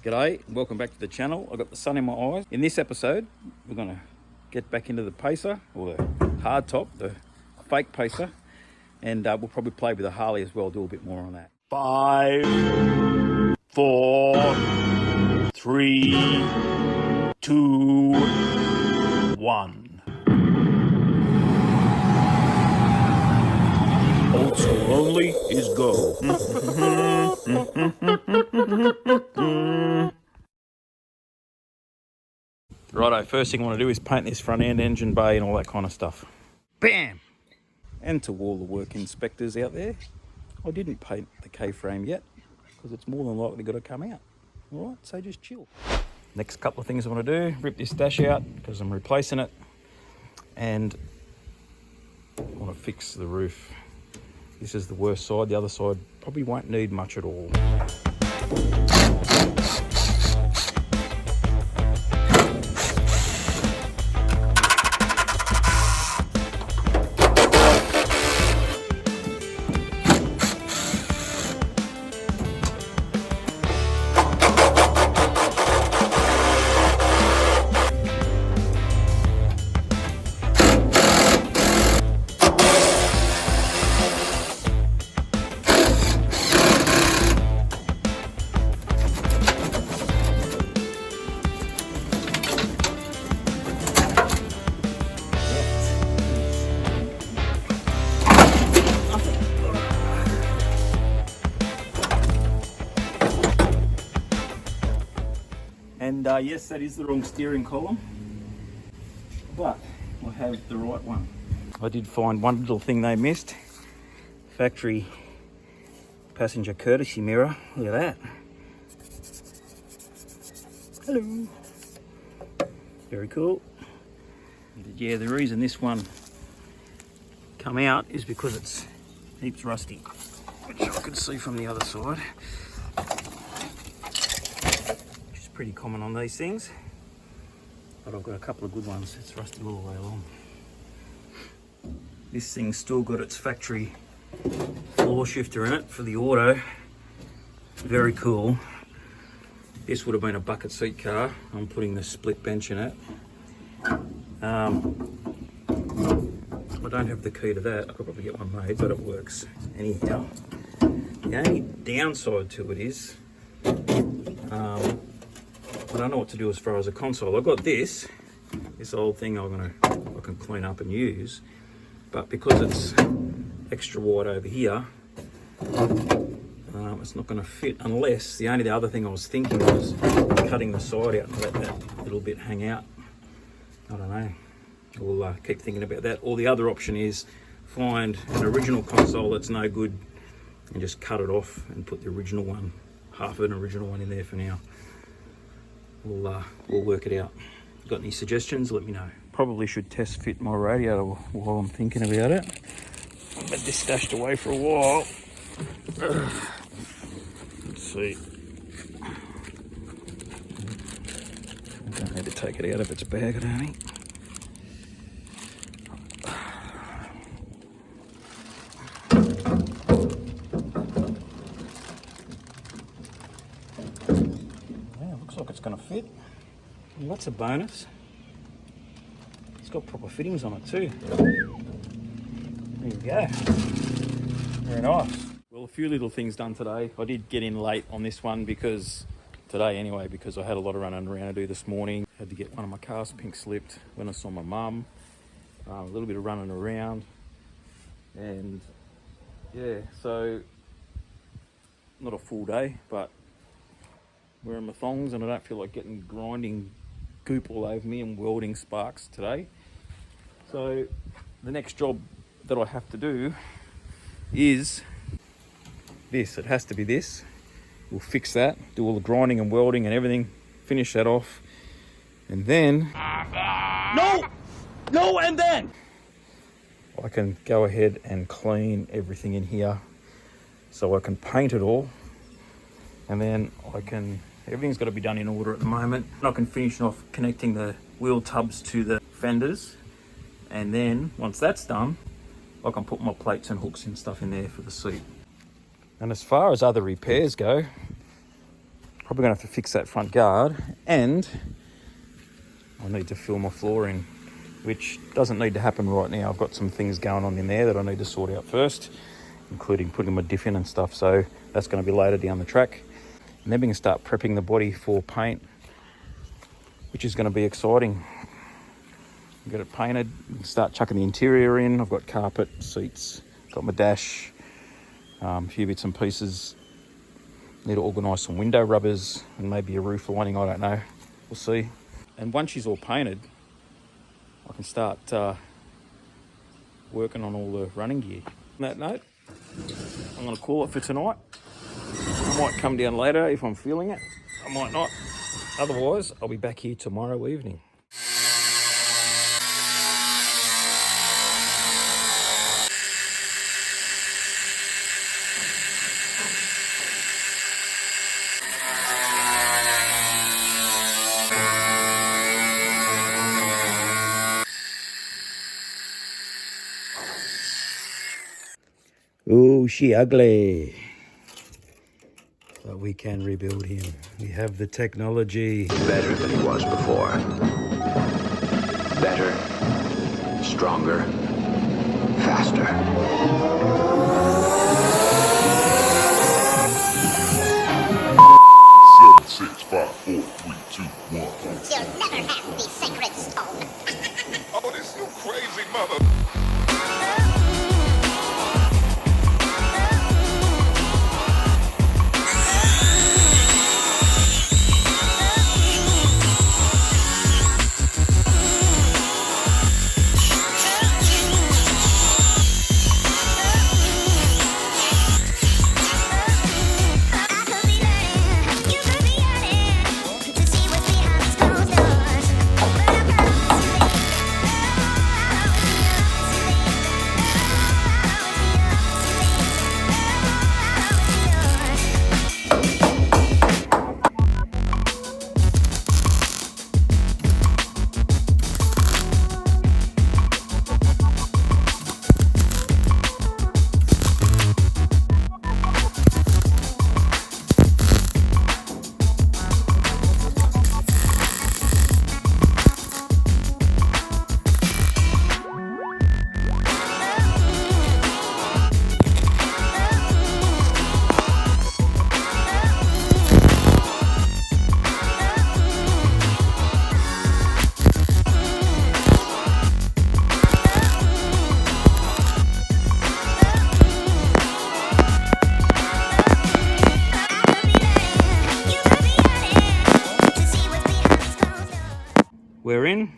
G'day, welcome back to the channel. I've got the sun in my eyes. In this episode, we're going to get back into the pacer, or the hardtop, the fake pacer, and we'll probably play with the Harley as well, do a bit more on that. 5, 4, 3, 2, 1. Old school only is go. Righto, first thing I want to do is paint this front end, engine bay and all that kind of stuff. Bam! And to all the work inspectors out there, I didn't paint the K-frame yet because it's more than likely got to come out. Alright, so just chill. Next couple of things I want to do, rip this dash out because I'm replacing it, and I want to fix the roof. This is the worst side, the other side probably won't need much at all. And yes, that is the wrong steering column, but I have the right one. I did find one little thing they missed. Factory passenger courtesy mirror. Look at that. Hello. Very cool. Yeah, the reason this one come out is because it's heaps rusty, which I could see from the other side. Pretty common on these things, but I've got a couple of good ones. It's rusted all the way along. This thing's still got its factory floor shifter in it for the auto. Very cool. This would have been a bucket seat car. I'm putting the split bench in it. I don't have the key to that. I could probably get one made, but it works anyhow. The only downside to it is I don't know what to do as far as a console. I've got this old thing I can clean up and use, but because it's extra wide over here, it's not going to fit unless the other thing I was thinking was cutting the side out and let that little bit hang out. I don't know. We'll keep thinking about that. Or the other option is find an original console that's no good and just cut it off and put the original one, half of an original one in there for now. We'll work it out. Got any suggestions? Let me know. Probably should test fit my radiator while I'm thinking about it. I've had this stashed away for a while. Let's see. I don't need to take it out of its bag, I don't think. Looks like it's going to fit. Well, that's a bonus. It's got proper fittings on it too. There you go. Very nice. Well, a few little things done today. I did get in late on this one because I had a lot of running around to do this morning. Had to get one of my cars pink slipped when I saw my mum. A little bit of running around. And yeah, so not a full day, but wearing my thongs and I don't feel like getting grinding goop all over me and welding sparks today. So the next job that I have to do is this. It has to be this. We'll fix that, do all the grinding and welding and everything, finish that off, and then and then I can go ahead and clean everything in here so I can paint it all, and then everything's got to be done in order at the moment. I can finish off connecting the wheel tubs to the fenders, and then once that's done, I can put my plates and hooks and stuff in there for the seat. And as far as other repairs go, Probably going to have to fix that front guard, and I need to fill my floor in, which doesn't need to happen right now. I've got some things going on in there that I need to sort out first, including putting my diff in and stuff, so that's going to be later down the track. And then we can start prepping the body for paint, which is going to be exciting. Get it painted, start chucking the interior in. I've got carpet, seats, got my dash, a few bits and pieces. Need to organise some window rubbers and maybe a roof lining, I don't know. We'll see. And once she's all painted, I can start working on all the running gear. On that note, I'm going to call it for tonight. I might come down later if I'm feeling it. I might not. Otherwise, I'll be back here tomorrow evening. Oh, she ugly. But we can rebuild him. We have the technology. Better than he was before. Better, stronger, faster. 7, 6, 5, 4, 3, 2, 1. You'll never have the sacred stone. Oh, this you crazy mother. We're in.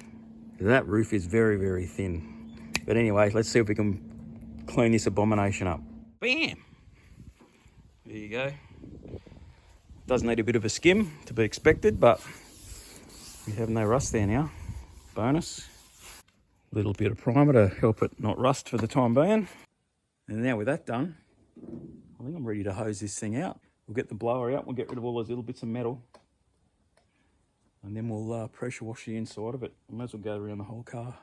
That roof is very, very thin. But anyway, let's see if we can clean this abomination up. Bam! There you go. Does need a bit of a skim to be expected, but we have no rust there now. Bonus. A little bit of primer to help it not rust for the time being. And now with that done, I think I'm ready to hose this thing out. We'll get the blower out, we'll get rid of all those little bits of metal. And then we'll pressure wash the inside of it. I might as well go around the whole car.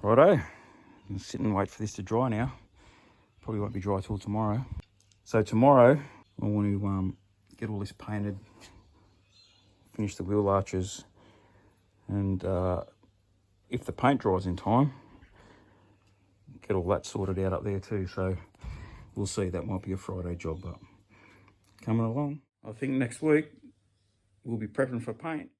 Righto, I'll sit and wait for this to dry now. Probably won't be dry till tomorrow. So tomorrow, I want to get all this painted, finish the wheel arches, and if the paint dries in time, get all that sorted out up there too. So we'll see, that might be a Friday job, but coming along. I think next week we'll be prepping for paint.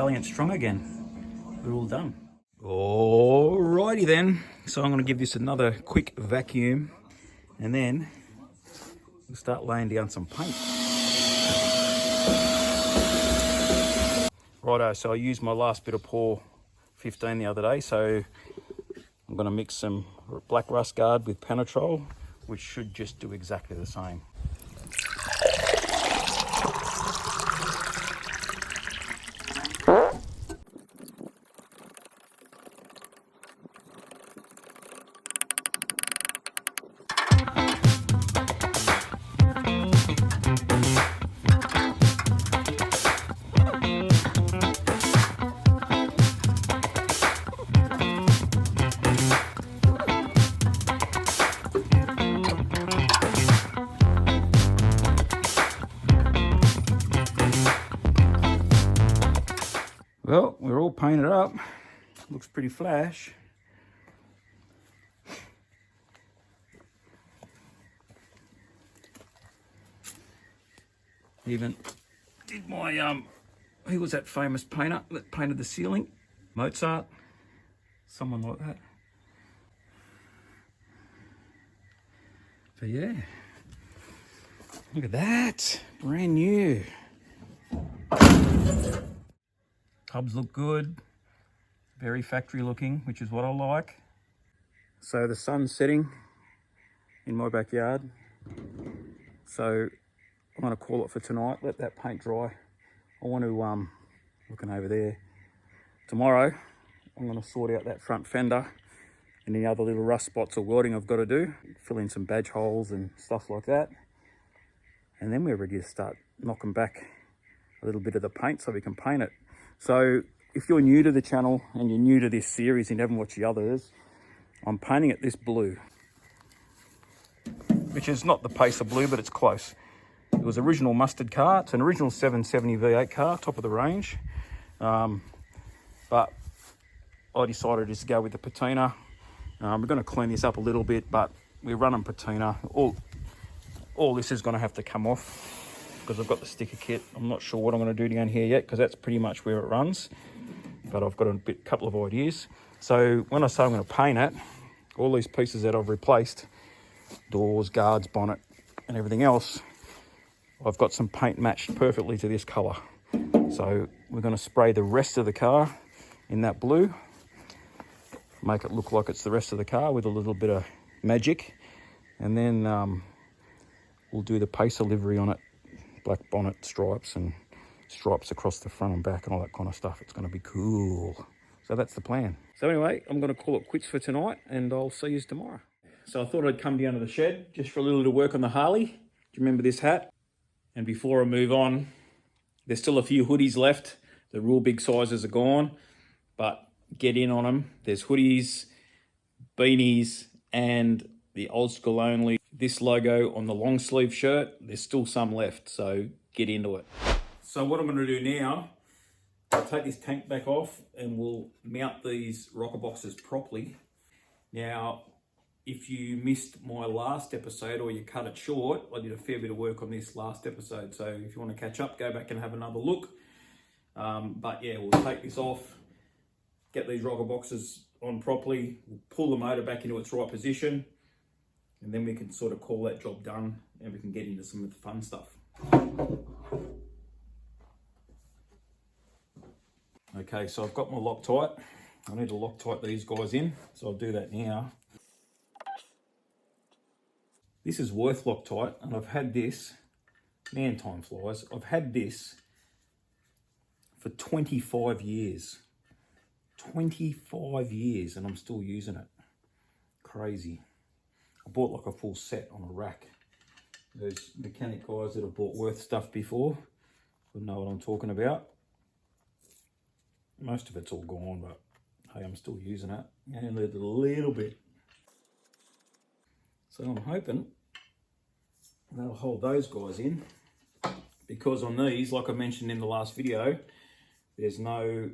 Valiant strong again. We're all done. Alrighty then. So I'm going to give this another quick vacuum and then we'll start laying down some paint. Righto, so I used my last bit of pour 15 the other day, so I'm going to mix some black rust guard with penetrol, which should just do exactly the same. Well, we're all painted up. Looks pretty flash. Even did my who was that famous painter that painted the ceiling? Mozart, someone like that. But yeah, look at that, brand new. Hubs look good, very factory looking, which is what I like. So the sun's setting in my backyard. So I'm going to call it for tonight, let that paint dry. I want to, looking over there, tomorrow I'm going to sort out that front fender and any other little rust spots or welding I've got to do. Fill in some badge holes and stuff like that. And then we're ready to start knocking back a little bit of the paint so we can paint it. So if you're new to the channel and you're new to this series and haven't watched the others, I'm painting it this blue, which is not the Pacer blue, but it's close. It was original mustard car. It's an original 770 V8 car, top of the range. But I decided just to go with the patina. We're going to clean this up a little bit, but we're running patina. All this is going to have to come off because I've got the sticker kit. I'm not sure what I'm going to do down here yet because that's pretty much where it runs. But I've got a couple of ideas. So when I say I'm going to paint it, all these pieces that I've replaced, doors, guards, bonnet, and everything else, I've got some paint matched perfectly to this colour. So we're going to spray the rest of the car in that blue, make it look like it's the rest of the car with a little bit of magic, and then we'll do the Pacer livery on it, black bonnet stripes and stripes across the front and back and all that kind of stuff. It's going to be cool. So that's the plan. So anyway, I'm going to call it quits for tonight and I'll see you tomorrow. So I thought I'd come down to the shed just for a little bit of work on the Harley. Do you remember this hat? And before I move on, there's still a few hoodies left. The real big sizes are gone, but get in on them. There's hoodies, beanies, and the old school only. This logo on the long sleeve shirt, there's still some left, so get into it. So what I'm going to do now, I'll take this tank back off and we'll mount these rocker boxes properly. Now, if you missed my last episode or you cut it short, I did a fair bit of work on this last episode. So if you want to catch up, go back and have another look. But yeah, we'll take this off, get these rocker boxes on properly, we'll pull the motor back into its right position, and then we can sort of call that job done and we can get into some of the fun stuff. Okay, so I've got my Loctite. I need to Loctite these guys in, so I'll do that now. This is Worth Loctite, and I've had this, man time flies, I've had this for 25 years. 25 years, and I'm still using it. Crazy. I bought like a full set on a rack. Those mechanic guys that have bought Worth stuff before would know what I'm talking about. Most of it's all gone, but hey, I'm still using it. And a little bit. So I'm hoping that'll hold those guys in, because on these, like I mentioned in the last video, there's no,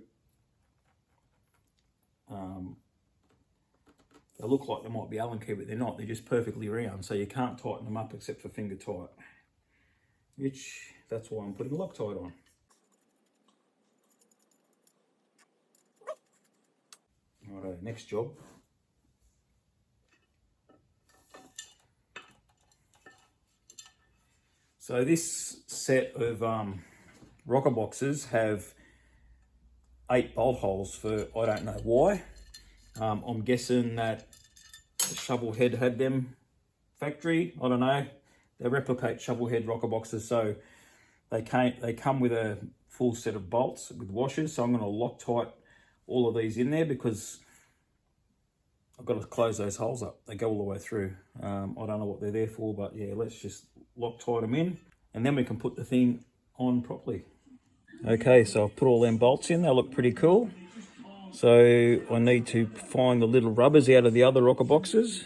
they look like they might be Allen key, but they're not. They're just perfectly round, so you can't tighten them up except for finger tight, which that's why I'm putting Loctite on. next job. So this set of rocker boxes have 8 bolt holes for, I don't know why. I'm guessing that the shovel head had them factory, I don't know. They replicate shovel head rocker boxes, so they come with a full set of bolts with washers. So I'm going to Loctite all of these in there because I've got to close those holes up. They go all the way through. I don't know what they're there for, but yeah, let's just Loctite them in and then we can put the thing on properly. Okay, so I've put all them bolts in. They look pretty cool. So I need to find the little rubbers out of the other rocker boxes,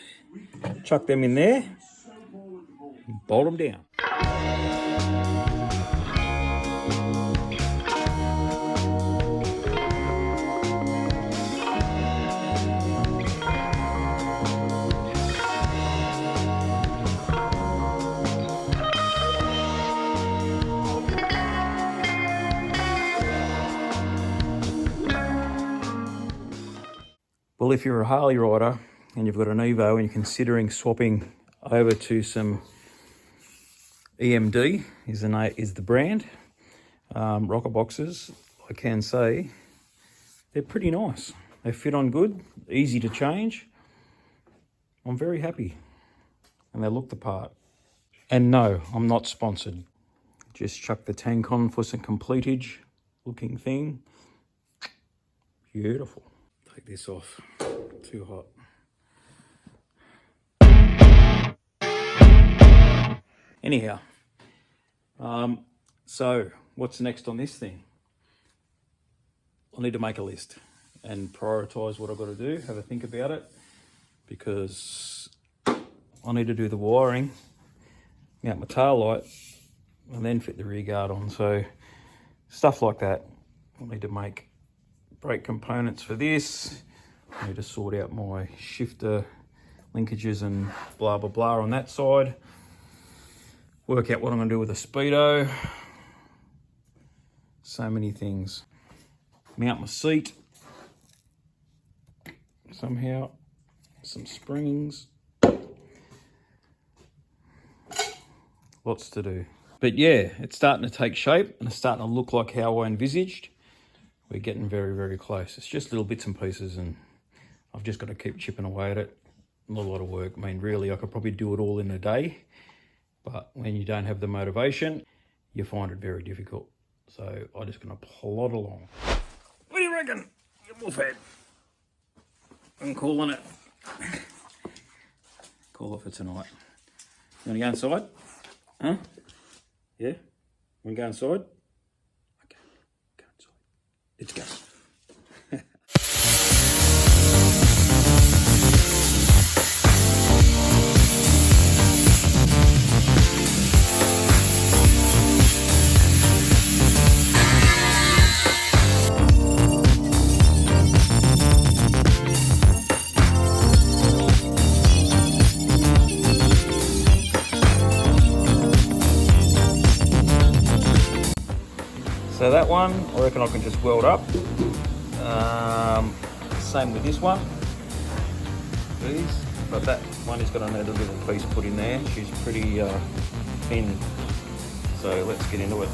chuck them in there, and bolt them down. Well, if you're a Harley rider and you've got an Evo and you're considering swapping over to some EMD, is the brand, rocker boxes, I can say they're pretty nice. They fit on good, easy to change. I'm very happy and they look the part. And no, I'm not sponsored. Just chuck the tank on for some completage looking thing. Beautiful. Take this off, too hot. Anyhow, so what's next on this thing? I need to make a list and prioritise what I've got to do, have a think about it, because I need to do the wiring, mount my tail light, and then fit the rear guard on. So stuff like that. I need to make brake components for this. I need to sort out my shifter linkages and blah blah blah on that side. Work out what I'm going to do with the speedo. So many things. Mount my seat somehow. Some springs. Lots to do. But yeah, it's starting to take shape and it's starting to look like how I envisaged. We're getting very, very close. It's just little bits and pieces and I've just got to keep chipping away at it. Not a lot of work. I mean, really, I could probably do it all in a day. But when you don't have the motivation, you find it very difficult. So I'm just going to plod along. What do you reckon, you wolfhead? I'm calling it. Call it for tonight. You want to go inside? Huh? Yeah? Want to go inside? Okay, go inside. Let's go. So that one, I reckon I can just weld up. Same with this one. These, but that one is going to need a little piece put in there. She's pretty thin. So let's get into it.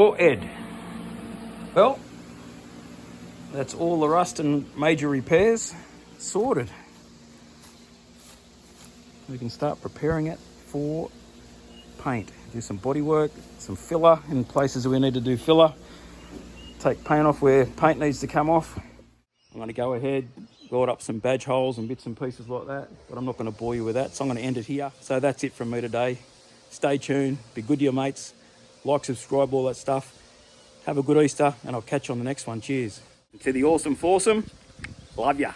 for Ed. Well, that's all the rust and major repairs sorted. We can start preparing it for paint. Do some bodywork, some filler in places we need to do filler. Take paint off where paint needs to come off. I'm going to go ahead, weld up some badge holes and bits and pieces like that, but I'm not going to bore you with that, so I'm going to end it here. So that's it from me today. Stay tuned, be good to your mates, like, subscribe, all that stuff. Have a good Easter, and I'll catch you on the next one. Cheers. To the awesome foursome, love ya.